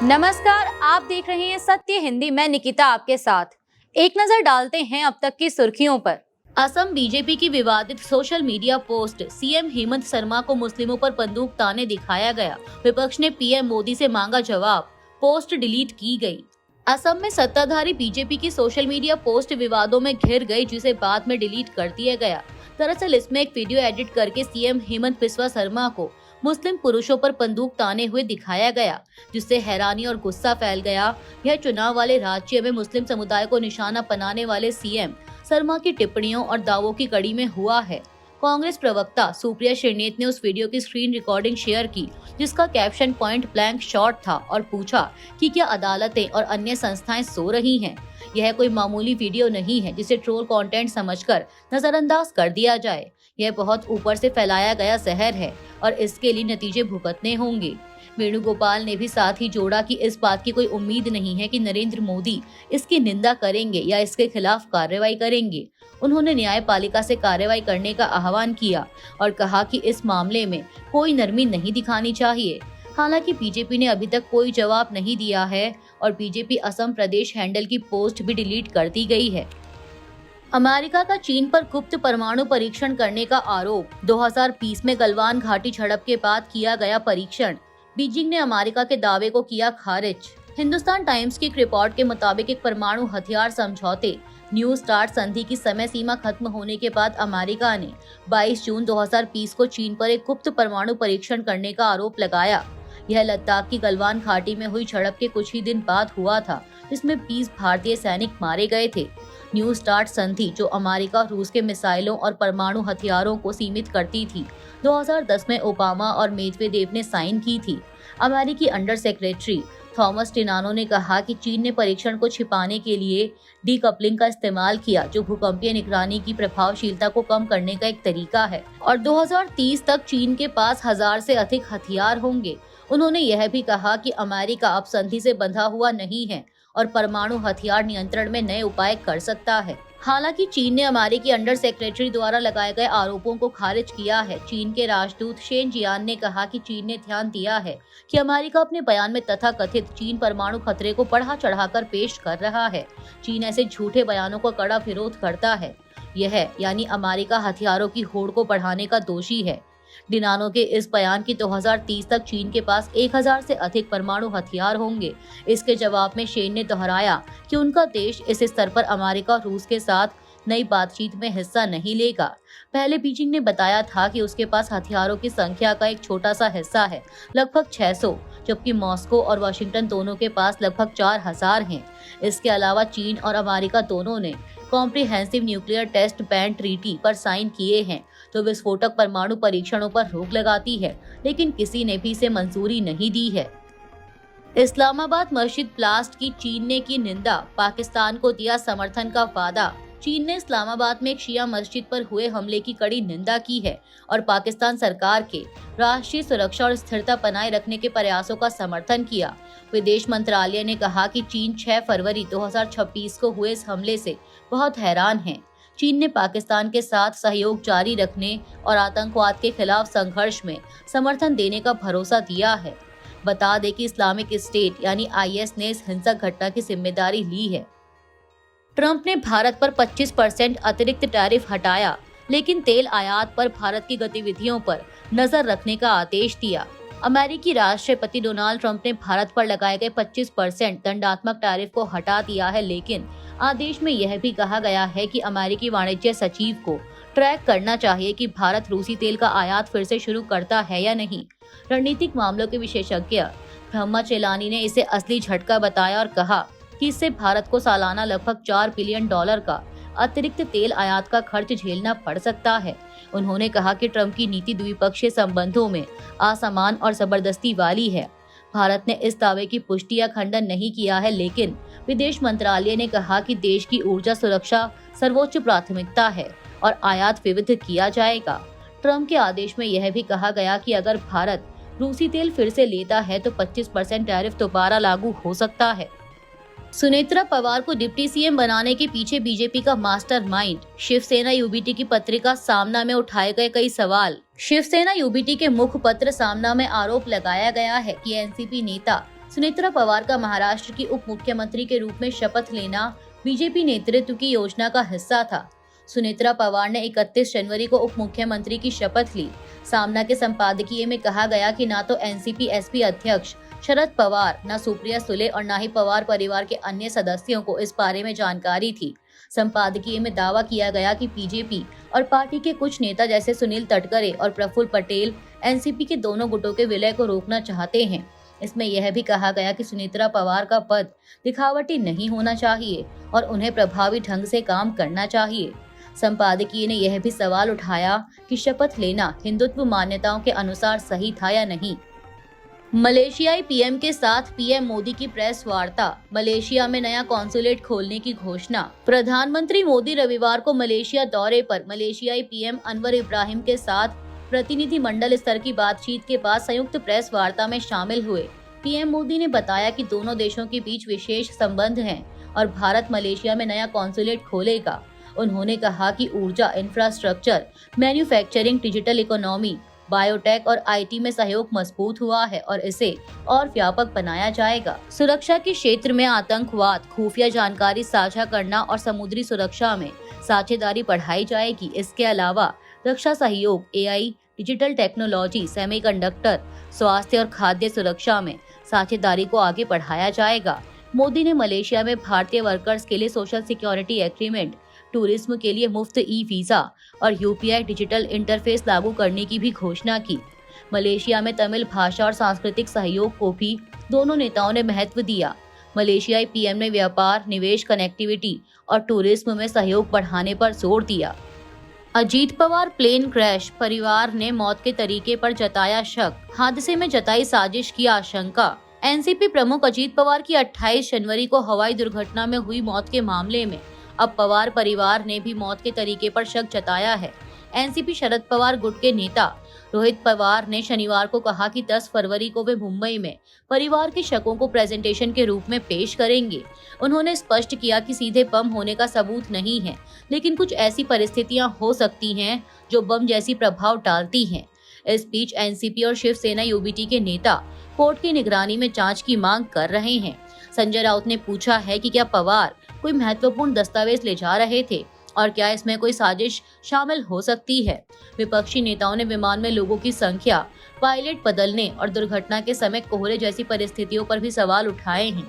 नमस्कार, आप देख रहे हैं सत्य हिंदी। मैं निकिता आपके साथ। एक नजर डालते हैं अब तक की सुर्खियों पर। असम बीजेपी की विवादित social media post, CM Hemant Sharma को मुस्लिमों पर बंदूक ताने दिखाया गया। विपक्ष ने पीएम मोदी से मांगा जवाब, पोस्ट डिलीट की गई। असम में सत्ताधारी बीजेपी की सोशल मीडिया पोस्ट विवादों में घिर गई, जिसे बाद में डिलीट कर दिया गया। दरअसल इसमें एक वीडियो एडिट करके सीएम हेमंत बिस्वा शर्मा को मुस्लिम पुरुषों पर बंदूक ताने हुए दिखाया गया, जिससे हैरानी और गुस्सा फैल गया। यह चुनाव वाले राज्य में मुस्लिम समुदाय को निशाना बनाने वाले सीएम शर्मा की टिप्पणियों और दावों की कड़ी में हुआ है। कांग्रेस प्रवक्ता सुप्रिया श्रीनेत ने उस वीडियो की स्क्रीन रिकॉर्डिंग शेयर की, जिसका कैप्शन पॉइंट ब्लैंक शॉट था, और पूछा कि क्या अदालतें और अन्य संस्थाएं सो रही हैं। यह कोई मामूली वीडियो नहीं है जिसे ट्रोल कंटेंट समझकर नजरअंदाज कर दिया जाए। यह बहुत ऊपर से फैलाया गया जहर है और इसके लिए नतीजे भुगतने होंगे। वेणुगोपाल ने भी साथ ही जोड़ा कि इस बात की कोई उम्मीद नहीं है कि नरेंद्र मोदी इसकी निंदा करेंगे या इसके खिलाफ कार्रवाई करेंगे। उन्होंने न्यायपालिका से कार्रवाई करने का आह्वान किया और कहा कि इस मामले में कोई नरमी नहीं दिखानी चाहिए। हालांकि बीजेपी ने अभी तक कोई जवाब नहीं दिया है और बीजेपी असम प्रदेश हैंडल की पोस्ट भी डिलीट कर दी गई है। अमेरिका का चीन पर गुप्त परमाणु परीक्षण करने का आरोप। 2020 में गलवान घाटी झड़प के बाद किया गया परीक्षण। बीजिंग ने अमेरिका के दावे को किया खारिज। हिंदुस्तान टाइम्स की एक रिपोर्ट के मुताबिक एक परमाणु हथियार समझौते न्यू स्टार्ट संधि की समय सीमा खत्म होने के बाद अमेरिका ने 22 जून 2020 को चीन पर एक गुप्त परमाणु परीक्षण करने का आरोप लगाया। यह लद्दाख की गलवान घाटी में हुई झड़प के कुछ ही दिन बाद हुआ था, जिसमें 20 भारतीय सैनिक मारे गए थे। न्यू स्टार्ट संधि, जो अमेरिका और रूस के मिसाइलों और परमाणु हथियारों को सीमित करती थी, 2010 में ओबामा और मेदवेदेव ने साइन की थी। अमेरिकी अंडर सेक्रेटरी थॉमस टिनानो ने कहा कि चीन ने परीक्षण को छिपाने के लिए डीकपलिंग का इस्तेमाल किया, जो भूकंपीय निगरानी की प्रभावशीलता को कम करने का एक तरीका है, और 2030 तक चीन के पास 1000 से अधिक हथियार होंगे। उन्होंने यह भी कहा कि अमेरिका अब संधि से बंधा हुआ नहीं है और परमाणु हथियार नियंत्रण में नए उपाय कर सकता है। हालांकि चीन ने अमेरिकी अंडर सेक्रेटरी द्वारा लगाए गए आरोपों को खारिज किया है। चीन के राजदूत शेन जियान ने कहा कि चीन ने ध्यान दिया है कि अमेरिका अपने बयान में तथाकथित चीन परमाणु खतरे को बढ़ा चढ़ाकर पेश कर रहा है। चीन ऐसे झूठे बयानों का कड़ा विरोध करता है। यह यानी अमेरिका हथियारों की होड़ को बढ़ाने का दोषी है। डिनानो के इस बयान की 2030 तक चीन के पास 1000 से अधिक परमाणु हथियार होंगे। इसके जवाब में शेन ने दोहराया कि उनका देश इस स्तर पर अमेरिका और रूस के साथ नई बातचीत में हिस्सा नहीं लेगा। पहले बीजिंग ने बताया था कि उसके पास हथियारों की संख्या का एक छोटा सा हिस्सा है, लगभग 600, जबकि मॉस्को और वाशिंगटन दोनों के पास लगभग 4000 हैं। इसके अलावा चीन और अमेरिका दोनों ने comprehensive nuclear test ban treaty पर साइन किए हैं, तो विस्फोटक परमाणु परीक्षणों पर रोक लगाती है, लेकिन किसी ने भी इसे मंजूरी नहीं दी है। इस्लामाबाद मस्जिद ब्लास्ट की चीन ने की निंदा, पाकिस्तान को दिया समर्थन का वादा। चीन ने इस्लामाबाद में एक शिया मस्जिद पर हुए हमले की कड़ी निंदा की है और पाकिस्तान सरकार के राष्ट्रीय सुरक्षा और स्थिरता बनाए रखने के प्रयासों का समर्थन किया। विदेश मंत्रालय ने कहा कि चीन 6 फरवरी 2026 को हुए इस हमले से बहुत हैरान है। चीन ने पाकिस्तान के साथ सहयोग जारी रखने और आतंकवाद के खिलाफ संघर्ष में समर्थन देने का भरोसा दिया है। बता दें कि इस्लामिक स्टेट यानी IS ने इस हिंसक घटना की जिम्मेदारी ली है। ट्रंप ने भारत पर 25% अतिरिक्त टैरिफ हटाया, लेकिन तेल आयात पर भारत की गतिविधियों पर नजर रखने का आदेश दिया। अमेरिकी राष्ट्रपति डोनाल्ड ट्रंप ने भारत पर लगाए गए 25% दंडात्मक टैरिफ को हटा दिया है, लेकिन आदेश में यह भी कहा गया है कि अमेरिकी वाणिज्य सचिव को ट्रैक करना चाहिए कि भारत रूसी तेल का आयात फिर से शुरू करता है या नहीं। रणनीतिक मामलों के विशेषज्ञ ब्रह्मा चेलानी ने इसे असली झटका बताया और कहा कि इससे भारत को सालाना लगभग $4 बिलियन का अतिरिक्त तेल आयात का खर्च झेलना पड़ सकता है। उन्होंने कहा कि ट्रंप की नीति द्विपक्षीय संबंधों में असमान और जबरदस्ती वाली है। भारत ने इस दावे की पुष्टि या खंडन नहीं किया है, लेकिन विदेश मंत्रालय ने कहा कि देश की ऊर्जा सुरक्षा सर्वोच्च प्राथमिकता है और आयात विविध किया जाएगा। ट्रंप के आदेश में यह भी कहा गया कि अगर भारत रूसी तेल फिर से लेता है तो 25% टैरिफ दोबारा लागू हो सकता है। सुनेत्रा पवार को डिप्टी सीएम बनाने के पीछे बीजेपी का मास्टरमाइंड। शिवसेना यूबीटी की पत्रिका सामना में उठाए गए कई सवाल। शिवसेना यूबीटी के मुखपत्र सामना में आरोप लगाया गया है कि एनसीपी नेता सुनेत्रा पवार का महाराष्ट्र की उप मुख्यमंत्री के रूप में शपथ लेना बीजेपी नेतृत्व की योजना का हिस्सा था। सुनेत्रा पवार ने 31 जनवरी को उप मुख्यमंत्री की शपथ ली। सामना के संपादकीय में कहा गया कि ना तो एनसीपी एसपी अध्यक्ष शरद पवार, न सुप्रिया सुले और न ही पवार परिवार के अन्य सदस्यों को इस बारे में जानकारी थी। संपादकीय में दावा किया गया कि बीजेपी और पार्टी के कुछ नेता जैसे सुनील तटकरे और प्रफुल्ल पटेल एनसीपी के दोनों गुटों के विलय को रोकना चाहते हैं। इसमें यह भी कहा गया कि सुनेत्रा पवार का पद दिखावटी नहीं होना चाहिए और उन्हें प्रभावी ढंग से काम करना चाहिए। संपादकीय ने यह भी सवाल उठाया कि शपथ लेना हिंदुत्व मान्यताओं के अनुसार सही था या नहीं। मलेशियाई पीएम के साथ पीएम मोदी की प्रेस वार्ता, मलेशिया में नया कॉन्सुलेट खोलने की घोषणा। प्रधानमंत्री मोदी रविवार को मलेशिया दौरे पर मलेशियाई पीएम अनवर इब्राहिम के साथ प्रतिनिधि मंडल स्तर की बातचीत के बाद संयुक्त प्रेस वार्ता में शामिल हुए। पीएम मोदी ने बताया कि दोनों देशों के बीच विशेष संबंध हैं और भारत मलेशिया में नया कॉन्सुलेट खोलेगा। उन्होंने कहा कि ऊर्जा, infrastructure, manufacturing, digital economy, biotech और आईटी में सहयोग मजबूत हुआ है और इसे और व्यापक बनाया जाएगा। सुरक्षा के क्षेत्र में आतंकवाद, खुफिया जानकारी साझा करना और समुद्री सुरक्षा में साझेदारी बढ़ाई जाएगी। इसके अलावा रक्षा सहयोग, एआई, डिजिटल टेक्नोलॉजी, सेमीकंडक्टर, स्वास्थ्य और खाद्य सुरक्षा में साझेदारी को आगे बढ़ाया जाएगा। मोदी ने मलेशिया में भारतीय वर्कर्स के लिए सोशल सिक्योरिटी एग्रीमेंट, टूरिज्म के लिए मुफ्त ई वीजा और यूपीआई डिजिटल इंटरफेस लागू करने की भी घोषणा की। मलेशिया में तमिल भाषा और सांस्कृतिक सहयोग को भी दोनों नेताओं ने महत्व दिया। मलेशियाई पीएम ने व्यापार, निवेश, कनेक्टिविटी और टूरिज्म में सहयोग बढ़ाने पर जोर दिया। अजीत पवार प्लेन क्रैश, परिवार ने मौत के तरीके पर जताया शक, हादसे में जताई साजिश की आशंका। एनसीपी प्रमुख अजीत पवार की 28 जनवरी को हवाई दुर्घटना में हुई मौत के मामले में अब पवार परिवार ने भी मौत के तरीके पर शक जताया है। एनसीपी शरद पवार गुट के नेता रोहित पवार ने शनिवार को कहा कि 10 फरवरी को वे मुंबई में परिवार के शकों को प्रेजेंटेशन के रूप में पेश करेंगे। उन्होंने स्पष्ट किया कि सीधे बम होने का सबूत नहीं है, लेकिन कुछ ऐसी परिस्थितियां हो सकती हैं जो बम जैसी प्रभाव डालती हैं। इस बीच एनसीपी और शिवसेना यूबीटी के नेता कोर्ट की निगरानी में जांच की मांग कर रहे हैं। संजय राउत ने पूछा है कि क्या पवार कोई महत्वपूर्ण दस्तावेज ले जा रहे थे और क्या इसमें कोई साजिश शामिल हो सकती है। विपक्षी नेताओं ने विमान में लोगों की संख्या, पायलट बदलने और दुर्घटना के समय कोहरे जैसी परिस्थितियों पर भी सवाल उठाए हैं।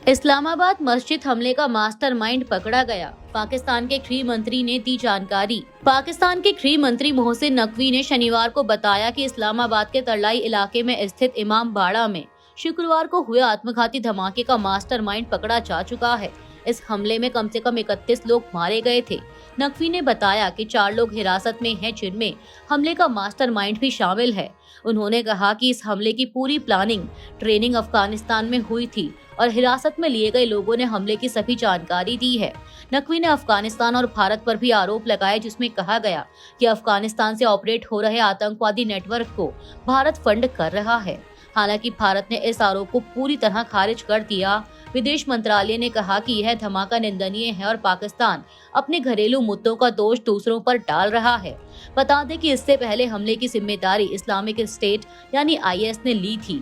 इस्लामाबाद मस्जिद हमले का मास्टरमाइंड पकड़ा गया, पाकिस्तान के गृह मंत्री ने दी जानकारी। पाकिस्तान के गृह मंत्री मोहसिन नकवी ने शनिवार को बताया कि इस्लामाबाद के तरलाई इलाके में स्थित इमाम बाड़ा में शुक्रवार को हुए आत्मघाती धमाके का मास्टरमाइंड पकड़ा जा चुका है। इस हमले में कम से कम 31 लोग मारे गए थे। नकवी ने बताया कि 4 लोग हिरासत में हैं, जिनमें हमले का मास्टरमाइंड भी शामिल है। उन्होंने कहा कि इस हमले की पूरी प्लानिंग, ट्रेनिंग अफगानिस्तान में हुई थी और हिरासत में लिए गए लोगों ने हमले की सभी जानकारी दी है। नकवी ने अफगानिस्तान और भारत पर भी आरोप लगाए, जिसमें कहा गया कि अफगानिस्तान से ऑपरेट हो रहे आतंकवादी नेटवर्क को भारत फंड कर रहा है। हालांकि भारत ने इस आरोप को पूरी तरह खारिज कर दिया। विदेश मंत्रालय ने कहा कि यह धमाका निंदनीय है और पाकिस्तान अपने घरेलू मुद्दों का दोष दूसरों पर डाल रहा है। बता दें कि इससे पहले हमले की जिम्मेदारी इस्लामिक स्टेट यानी आईएस ने ली थी।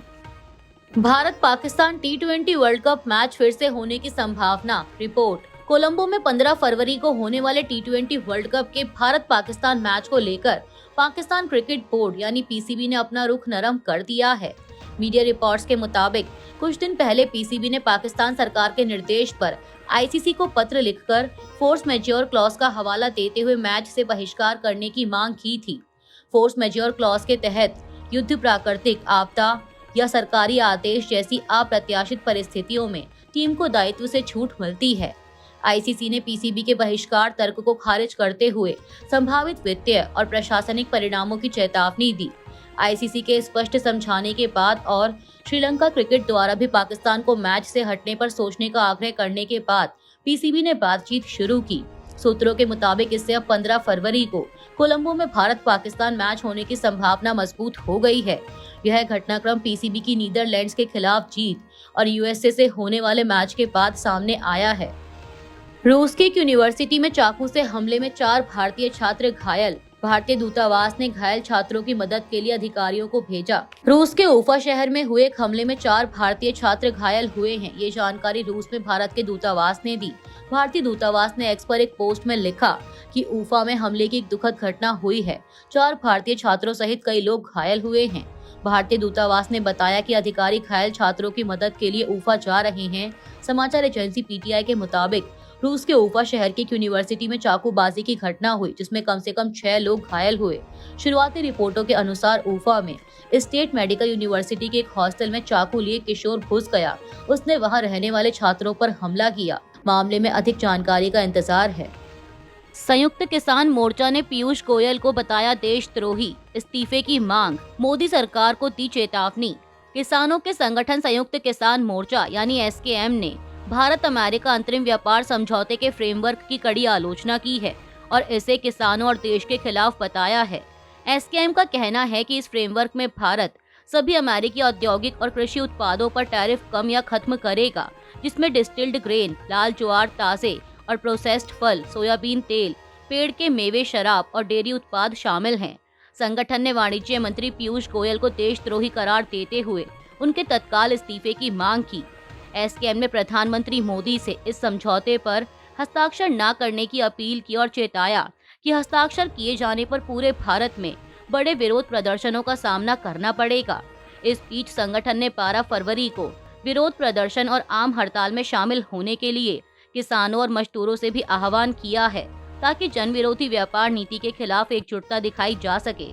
Bharat Pakistan T20 world cup match फिर से होने की संभावना। रिपोर्ट, कोलंबो में 15 फरवरी को होने वाले T20 वर्ल्ड कप के भारत पाकिस्तान मैच को लेकर पाकिस्तान क्रिकेट बोर्ड यानी पीसीबी ने अपना रुख नरम कर दिया है। मीडिया रिपोर्ट्स के मुताबिक कुछ दिन पहले पीसीबी ने पाकिस्तान सरकार के निर्देश पर आईसीसी को पत्र लिखकर फोर्स मैज्योर क्लॉज का हवाला देते हुए मैच से बहिष्कार करने की मांग की थी। फोर्स मैज्योर क्लॉज के तहत युद्ध, प्राकृतिक आपदा या सरकारी आदेश जैसी अप्रत्याशित परिस्थितियों में टीम को दायित्व से छूट मिलती है। आईसीसी ने पीसीबी के बहिष्कार तर्क को खारिज करते हुए संभावित वित्तीय और प्रशासनिक परिणामों की चेतावनी दी। आईसीसी के स्पष्ट समझाने के बाद और श्रीलंका क्रिकेट द्वारा भी पाकिस्तान को मैच से हटने पर सोचने का आग्रह करने के बाद पीसीबी ने बातचीत शुरू की। सूत्रों के मुताबिक इससे अब 15 फरवरी को कोलंबो में भारत पाकिस्तान मैच होने की संभावना मजबूत हो गई है। यह घटनाक्रम पीसीबी की नीदरलैंड्स के खिलाफ जीत और यूएसए से होने वाले मैच के बाद सामने आया है। रूस की एक यूनिवर्सिटी में चाकू से हमले में 4 भारतीय छात्र घायल। भारतीय दूतावास ने घायल छात्रों की मदद के लिए अधिकारियों को भेजा। रूस के उफा शहर में हुए एक हमले में 4 भारतीय छात्र घायल हुए हैं। ये जानकारी रूस में भारत के दूतावास ने दी। भारतीय दूतावास ने एक्स पर एक पोस्ट में लिखा कि उफा में हमले की एक दुखद घटना हुई है। 4 भारतीय छात्रों सहित कई लोग घायल हुए हैं। भारतीय दूतावास ने बताया कि अधिकारी घायल छात्रों की मदद के लिए उफा जा रहे हैं। समाचार एजेंसी पीटीआई के मुताबिक रूस के उफा शहर की एक यूनिवर्सिटी में चाकूबाजी की घटना हुई, जिसमें कम से कम 6 लोग घायल हुए। शुरुआती रिपोर्टों के अनुसार उफा में स्टेट मेडिकल यूनिवर्सिटी के एक हॉस्टल में चाकू लिए किशोर घुस गया। उसने वहां रहने वाले छात्रों पर हमला किया। मामले में अधिक जानकारी का इंतजार है। संयुक्त किसान मोर्चा ने पीयूष गोयल को बताया देशद्रोही, इस्तीफे की मांग। मोदी सरकार को दी चेतावनी। किसानों के संगठन संयुक्त किसान मोर्चा यानी एसकेएम ने भारत अमेरिका अंतरिम व्यापार समझौते के फ्रेमवर्क की कड़ी आलोचना की है और इसे किसानों और देश के खिलाफ बताया है। एसकेएम का कहना है कि इस फ्रेमवर्क में भारत सभी अमेरिकी औद्योगिक और कृषि उत्पादों पर टैरिफ कम या खत्म करेगा, जिसमें डिस्टिल्ड ग्रेन, लाल ज्वार, ताजे और प्रोसेस्ड फल, सोयाबीन तेल, पेड़ के मेवे, शराब और डेयरी उत्पाद शामिल हैं। संगठन ने वाणिज्य मंत्री पीयूष गोयल को देशद्रोही करार देते हुए उनके तत्काल इस्तीफे की मांग की। एसकेएम ने प्रधानमंत्री मोदी से इस समझौते पर हस्ताक्षर न करने की अपील की और चेताया कि हस्ताक्षर किए जाने पर पूरे भारत में बड़े विरोध प्रदर्शनों का सामना करना पड़ेगा। इस बीच संगठन ने 12 फरवरी को विरोध प्रदर्शन और आम हड़ताल में शामिल होने के लिए किसानों और मजदूरों से भी आह्वान किया है, ताकि जन विरोधी व्यापार नीति के खिलाफ एकजुटता दिखाई जा सके।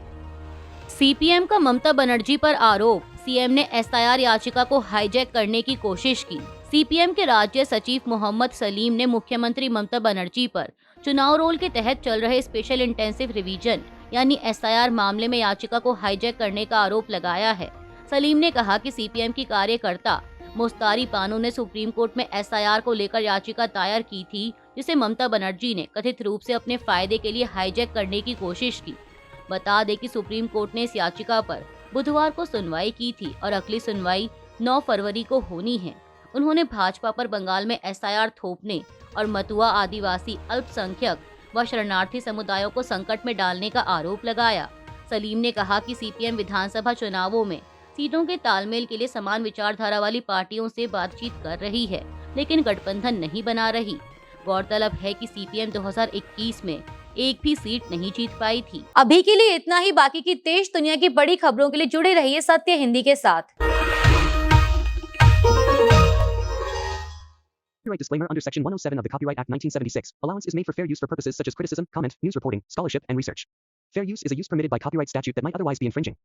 सीपीएम का ममता बनर्जी पर आरोप। सीएम ने एसआईआर याचिका को हाईजैक करने की कोशिश की। सीपीएम के राज्य सचिव मोहम्मद सलीम ने मुख्यमंत्री ममता बनर्जी पर चुनाव रोल के तहत चल रहे स्पेशल इंटेंसिव रिवीजन यानी एसआईआर मामले में याचिका को हाईजैक करने का आरोप लगाया है। सलीम ने कहा कि सीपीएम की कार्यकर्ता मुस्तारी बानो ने सुप्रीम कोर्ट में एसआईआर को लेकर याचिका दायर की थी, जिसे ममता बनर्जी ने कथित रूप से अपने फायदे के लिए हाईजैक करने की कोशिश की। बता दें कि सुप्रीम कोर्ट ने इस याचिका पर बुधवार को सुनवाई की थी और अगली सुनवाई 9 फरवरी को होनी है। उन्होंने भाजपा पर बंगाल में एसआईआर थोपने और मतुआ, आदिवासी, अल्पसंख्यक व शरणार्थी समुदायों को संकट में डालने का आरोप लगाया। सलीम ने कहा कि सीपीएम विधानसभा चुनावों में सीटों के तालमेल के लिए समान विचारधारा वाली पार्टियों से बातचीत कर रही है, लेकिन गठबंधन नहीं बना रही। गौरतलब है कि सीपीएम 2021 में एक भी सीट नहीं जीत पाई थी। अभी के लिए इतना ही। बाकी की देश दुनिया की बड़ी खबरों के लिए जुड़े रहिए सत्य हिंदी के साथ। Copyright disclaimer under Section 107 of the Copyright Act 1976. Allowance is made for fair use for purposes such as criticism, comment, news reporting, scholarship, and research. Fair use is a use permitted by copyright statute that might otherwise be infringing.